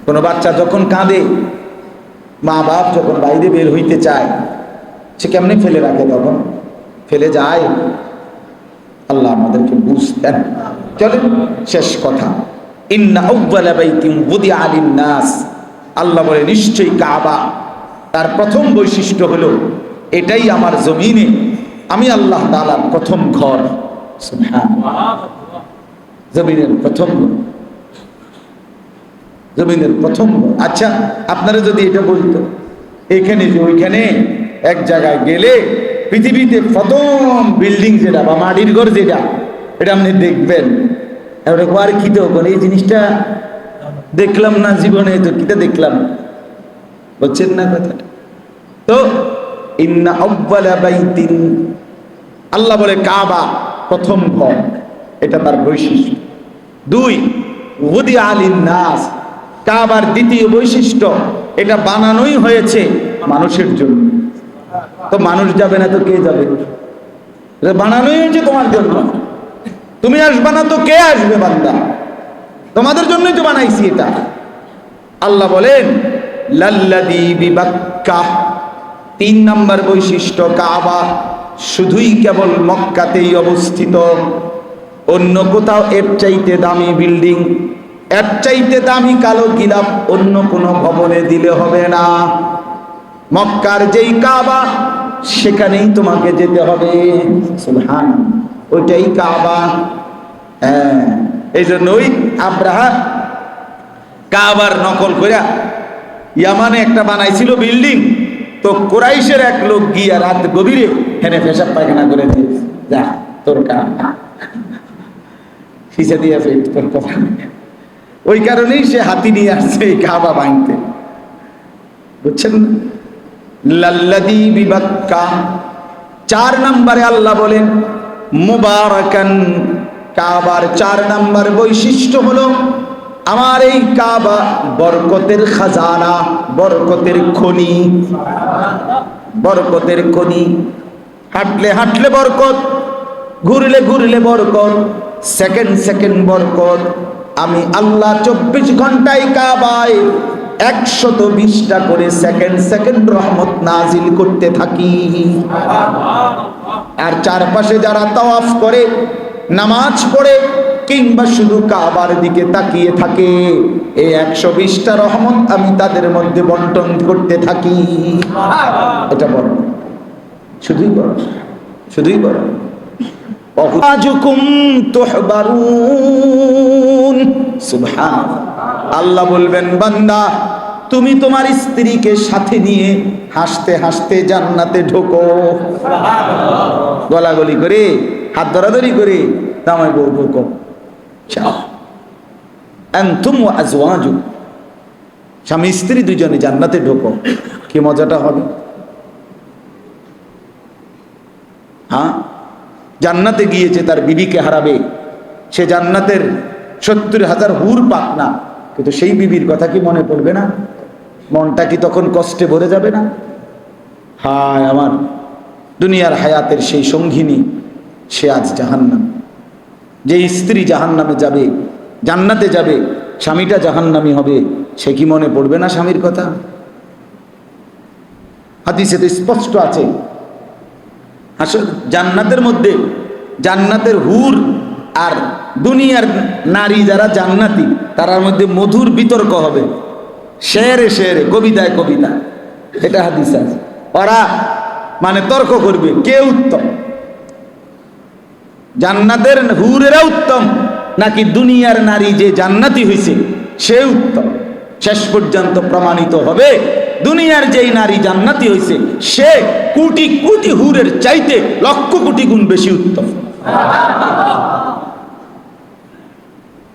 কোনো বাচ্চা যখন কাঁদে, মা বাপ যখন বাইরে বের হইতে চায়, সে কেমনি ফেলে রাখে? তখন ফেলে যায়। আল্লাহ আমাদেরকে বুঝতেন। চলেন শেষ কথা, ইন্না আউওয়ালা বাইতিন বুদিআ লিন-নাস, আল্লাহ বলে নিশ্চয়ই কাবা তার প্রথম বৈশিষ্ট্য হলো এটাই আমার জমিনে আমি আল্লাহ তাআলার প্রথম ঘর। সুবহানাল্লাহ, জমিনের প্রথম ঘর, জমিনের প্রথম ঘর। আচ্ছা, আপনারা যদি এটা বলতো এখানে যে ওইখানে এক জায়গায় গেলে পৃথিবীতে প্রথম বিল্ডিং যেটা বা মাটির ঘর যেটা, এটা আপনি দেখবেন, আর কি তো এই জিনিসটা দেখলাম না জীবনে, তো কিটা দেখলাম, বুঝছেন না কথাটা? তো ইন্না আউওয়ালা বাইতিন, আল্লাহ বলে কাবা প্রথম ঘর, এটা তার বৈশিষ্ট্য। দুই, বুদিআ লিন-নাস, কাবার দ্বিতীয় বৈশিষ্ট্য এটা বানানোই হয়েছে মানুষের জন্য। তো মানুষ যাবে না তো কে যাবে? বানানোই হয়েছে তোমার জন্য, তুমি আসবে না তো কে আসবে? বান্দা, তোমাদের জন্যই তো বানাইছি এটা। আল্লাহ বলেন লাল্লাযী বিবাক্কাহ, তিন নম্বর বৈশিষ্ট্য কাবা শুধুই কেবল মক্কাতেই অবস্থিত, অন্য কোথাও এর চাইতে দামি বিল্ডিং, এর চাইতে দামি কালো গিলাফ অন্য কোনো ভবনে দিলে হবে না। মক্কার যেই কাবা সেখানেই তোমাকে যেতে হবে। সুবহানাল্লাহ, ওইটাই কাবা। হ্যাঁ, এই জন্যই আব্রাহা কাবার নকল করে ইয়ামানে একটা বানাইছিল বিল্ডিং, তো কুরাইশের এক লোক গিয়া রাত গভীরে হেনে পেশাব পায়খানা করে দিয়েছে, যা তোর কাবা হিসা দিয়ে তোর কথা। ওই কারণেই সে হাতি নিয়ে আসছে এই কাবা ভাঙতে, বুঝছেন? লাল্লাযী বিবাক্কা। চার নম্বরে আল্লাহ বলেন মুবারাকান, কাবার চার নম্বর বৈশিষ্ট্য হলো আমার এই কাবা বরকতের খাজানা, বরকতের খনি, বরকতের খনি। হাঁটলে হাঁটলে বরকত, ঘুরলে ঘুরলে বরকত, সেকেন্ড সেকেন্ড বরকত। আমি আল্লাহ 24 ঘন্টায় কাবায় 120টা করে সেকেন্ড সেকেন্ড রহমত নাজিল করতে থাকি। আর চারপাশে যারা তাওয়াফ করে, নামাজ পড়ে, কিংবা শুধু কাবার দিকে তাকিয়ে থাকে, এই 120টা রহমত আমি তাদের মধ্যে বন্টন করতে থাকি। এটা বড়, শুধুই বড়, শুধুই বড়। আল্লাহ বলবেন বান্দা তুমি তোমার স্ত্রীকে সাথে নিয়ে হাসতে হাসতে জান্নাতে ঢোকো। গলাগলি করে, হাত ধরাধরি করে দামাই বউ ঢোকো। আনতুম ওয়া আজওয়াজুকুম, স্বামী স্ত্রী দুজনে জান্নাতে ঢোকো। কি মজাটা হবে! হ্যাঁ, জান্নাতে গিয়েছে তার বিবিকে হারাবে, সে জান্নাতের 70,000 হুর পাক না, কিন্তু সেই বিবির কথা কি মনে পড়বে না? মনটা কি তখন কষ্টে ভরে যাবে না? হায় আমার দুনিয়ার হায়াতের সেই সঙ্গিনী, সে আজ জাহান্নাম। যে স্ত্রী জাহান্নামে যাবে, জান্নাতে যাবে, স্বামীটা জাহান্নামী হবে, সে কি মনে পড়বে না স্বামীর কথা? হাদিসে তো স্পষ্ট আছে, আসলে জান্নাতের মধ্যে জান্নাতের হুর আর দুনিয়ার নারী যারা জান্নাতি তার মধ্যে মধুর বিতর্ক হবে, শেরে শেরে, কবিতায় কবিতা। এটা হাদিস আছে। ওরা মানে তর্ক করবে কে উত্তম, জান্নাতের হুরেরা উত্তম নাকি দুনিয়ার নারী যে জান্নাতি হয়েছে সে উত্তম। শেষ পর্যন্ত প্রমাণিত হবে দুনিয়ার যেই নারী জান্নাতি হয়েছে সে কোটি কোটি হুরের চাইতে লক্ষ কোটি গুণ বেশি উত্তম।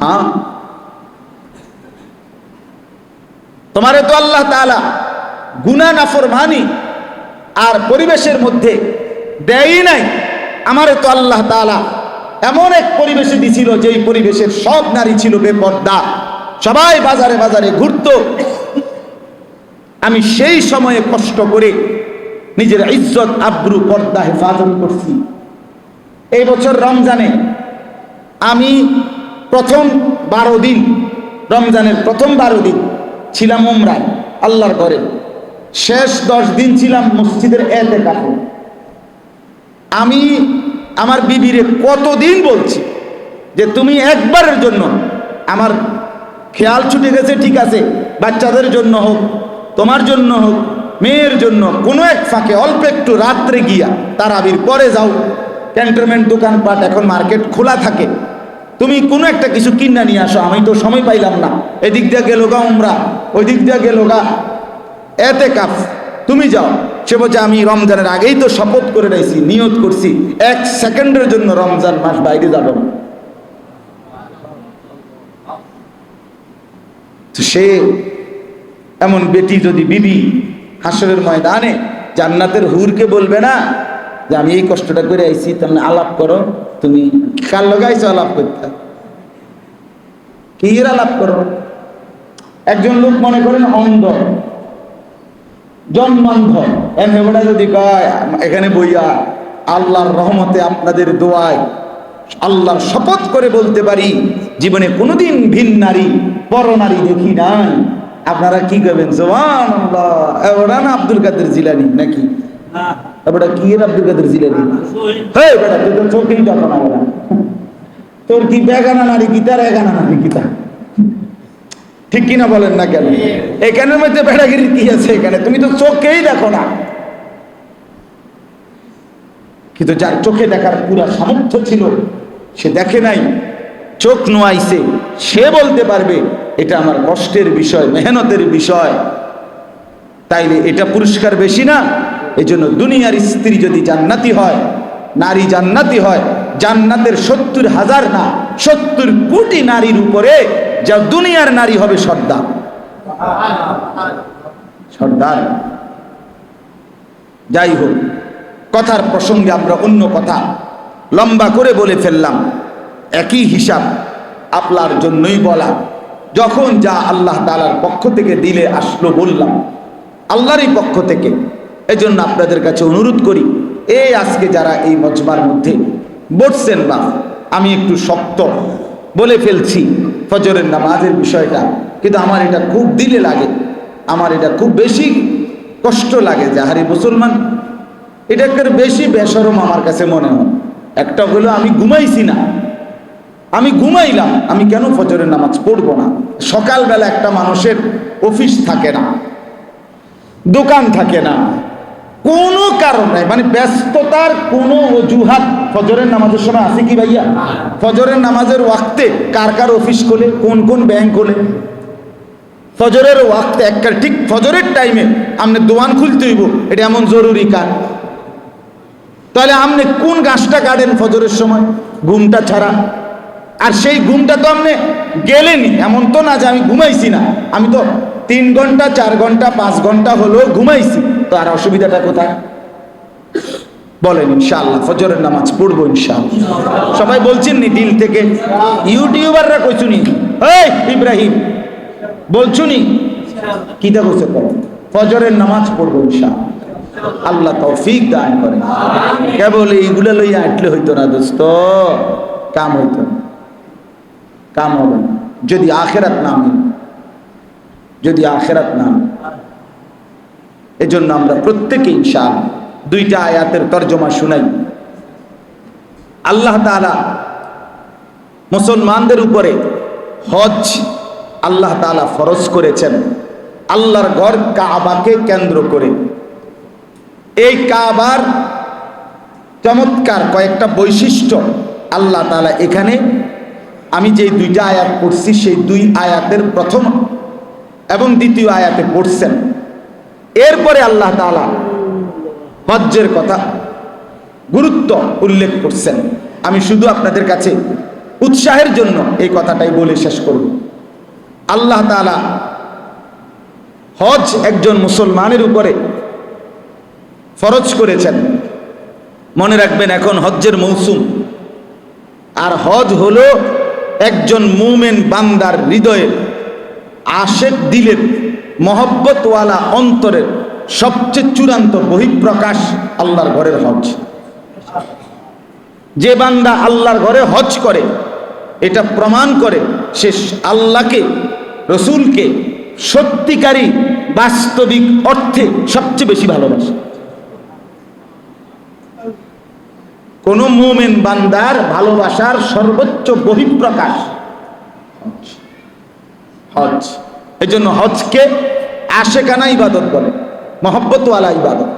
হ্যাঁ, তোমারে তো আল্লাহ তাআলা গুনাহ নাফরমানি আর পরিবেশের মধ্যে দেয়ই নাই, আমারে তো আল্লাহ তাআলা এমন এক পরিবেশে দিছিল যেই পরিবেশের সব নারী ছিল বেপর্দা, সবাই বাজারে বাজারে ঘুরতো। আমি সেই সময়ে কষ্ট করে নিজের ইজ্জত আব্রু পর্দা হেফাজত করছি। এই বছর রমজানে আমি প্রথম 12 দিন, রমজানের প্রথম 12 দিন ছিলাম উমরায় আল্লাহর ঘরে, শেষ 10 দিন ছিলাম মসজিদের ইতিকাফে। আমি আমার বিবিরে কতদিন বলছি যে তুমি একবারের জন্য, আমার খেয়াল ছুটে গেছে ঠিক আছে, বাচ্চাদের জন্য হোক, তোমার জন্য হোক, মেয়ের জন্য কোনো এক ফাঁকে অল্প একটু রাত্রে গিয়া তারাবির পরে যাও, ক্যান্টনমেন্ট দোকানপাট এখন মার্কেট খোলা থাকে, তুমি কোনো একটা কিছু কিনা নিয়ে আসো। আমি তো সময় পাইলাম না, এদিক দিয়ে গেল গা উমরা, ওই দিক দিয়ে গেল গা ইতিকাফ, তুমি যাও। সে বলছে আমি রমজানের আগেই তো শপথ করে রয়েছি, নিয়ত করছি 1 সেকেন্ডের জন্য রমজান মাস বাইরে যাব না। সে এমন বেটি যদি বিবি হাসরের ময়দানে জান্নাতের হুরকে বলবে না যে আমি এই কষ্টটা করে আইছি, তুমি আলাপ করো, তুমি কার লগাইছো আলাপ করতে, কি আলাপ করো। একজন লোক মনে করেন অন্ধ, জন্মান্ধ, এমনি যদি কয় এখানে বইয়া আল্লাহর রহমতে আপনাদের দোয়ায় আল্লাহর শপথ করে বলতে পারি জীবনে কোনোদিন ভিন নারী পর নারী দেখি নাই, আপনারা কি করবেন? সুবহানাল্লাহ। ওরা না আব্দুল কাদের জিলানী নাকি? ওটা কি আব্দুল কাদের জিলানী? হেই বেটা, তুই তো চোখেই দেখো না, ওরা তোর কি বেগানা নারী কি তার এগানা নারী কি তার, ঠিক কিনা বলেন না কেন? এখানের মধ্যে বেড়াগিরি কি আছে? এখানে তুমি তো চোখেই দেখো না। কিন্তু যার চোখে দেখার পুরা সামর্থ্য ছিল সে দেখে নাই, চোখ নোয়াইছে, সে বলতে পারবে এটা আমার কষ্টের বিষয়, মেহনতের বিষয়। তাইলে এটা পুরস্কার বেশি না? এই জন্য দুনিয়ার স্ত্রী যদি জান্নাতি হয়, নারী জান্নাতি হয়, জান্নাতের 70,000 না 70 কোটি নারীর উপরে যা দুনিয়ার নারী হবে সর্দার। সর্দার। যাই হোক, কথার প্রসঙ্গে আমরা অন্য কথা লম্বা করে বলে ফেললাম। একই হিসাব আপনার জন্যই বলা, যখন যা আল্লাহ তাআলার পক্ষ থেকে দিলে আসলো বললাম আল্লাহরই পক্ষ থেকে। এজন্য আপনাদের কাছে অনুরোধ করি, এই আজকে যারা এই মজমার মধ্যে বসছেন, বা আমি একটু শক্ত বলে ফেলছি ফজরের নামাজের বিষয়টা, কিন্তু আমার এটা খুব দিলে লাগে, আমার এটা খুব বেশি কষ্ট লাগে যে আরে মুসলমান এটা একটা বেশি বেশরম আমার কাছে মনে হয়। একটা হলো আমি ঘুমাইছি না, আমি ঘুমাইলাম, আমি কেন ফজরের নামাজ পড়বো না? সকালবেলা একটা মানুষের অফিস থাকে না, দোকান থাকে না, কোনো কারণ নাই, মানে ব্যস্ততার কোনো অজুহাত ফজরের নামাজের সময় আছে কি ভাইয়া? ফজরের নামাজের ওয়াক্তে কার কার অফিস খোলে, কোন কোন ব্যাংক খোলে? ফজরের ওয়াক্তে একটা ঠিক ফজরের টাইমে আপনি দোকান খুলতে হইব, এটা এমন জরুরি কাজ। তাহলে আপনি কোন গাছটা কাটেন ফজরের সময় ঘুমটা ছাড়া? আর সেই ঘুমটা তো আপনি গেলেনি, এমন তো না যে আমি ঘুমাইছি না, আমি তো 3 ঘন্টা 4 ঘন্টা 5 ঘন্টা হলো ঘুমাইছি, তো আর অসুবিধাটা কোথায়? বলেন ইনশাআল্লাহ ফজরের নামাজ পড়বো ইনশাআল্লাহ। সবাই বলছেন নি দিল থেকে? ইউটিউবাররা কইছুনি, এই ইব্রাহিম বলছুনি কিটা কইছে, ফজরের নামাজ পড়বো ইনশাআল্লাহ। আল্লাহ তৌফিক দান করে। কেবল এইগুলা লইয়া আটলে হইতো না দোস্ত, কাম হইতো না, কাম হবে না যদি আখেরাত না মিলে, যদি আখেরাত না। এজন্য আমরা প্রত্যেকে ইনশাআল্লাহ 2টা আয়াতের তরজমা শুনাই। আল্লাহ তাআলা মুসলমানদের উপরে হজ আল্লাহ তাআলা ফরজ করেছেন আল্লাহর ঘর কাবাকে কেন্দ্র করে। এই কাবার চমৎকার কয়েকটা বৈশিষ্ট্য আল্লাহ তাআলা এখানে, আমি যে 2টা আয়াত পড়ছি সেই 2 আয়াতের প্রথম এবং দ্বিতীয় আয়াতে পড়ছেন। এরপরে আল্লাহ তাআলা হজ্জের কথা গুরুত্ব উল্লেখ করছেন। আমি শুধু আপনাদের কাছে উৎসাহের জন্য এই কথাটাই বলে শেষ করব। আল্লাহ তাআলা হজ একজন মুসলমানের উপরে ফরজ করেছেন। মনে রাখবেন এখন হজ্জের মৌসুম, আর হজ হলো একজন মুমিন বান্দার হৃদয়ে আশেক দিলের মহব্বতওয়ালা অন্তরের সবচেয়ে চূড়ান্ত বহিঃপ্রকাশ আল্লাহর ঘরের হজ। যে বান্দা আল্লাহর ঘরে হজ করে এটা প্রমাণ করে সে আল্লাহকে, রসুলকে, সত্যিকারী বাস্তবিক অর্থে সবচেয়ে বেশি ভালোবাসে। কোন মুমিন বান্দার ভালোবাসার সর্বোচ্চ বহিঃপ্রকাশ হজ। এই জন্য হজকে আশেকানা ইবাদত বলে, মহব্বত ওয়ালা ইবাদত।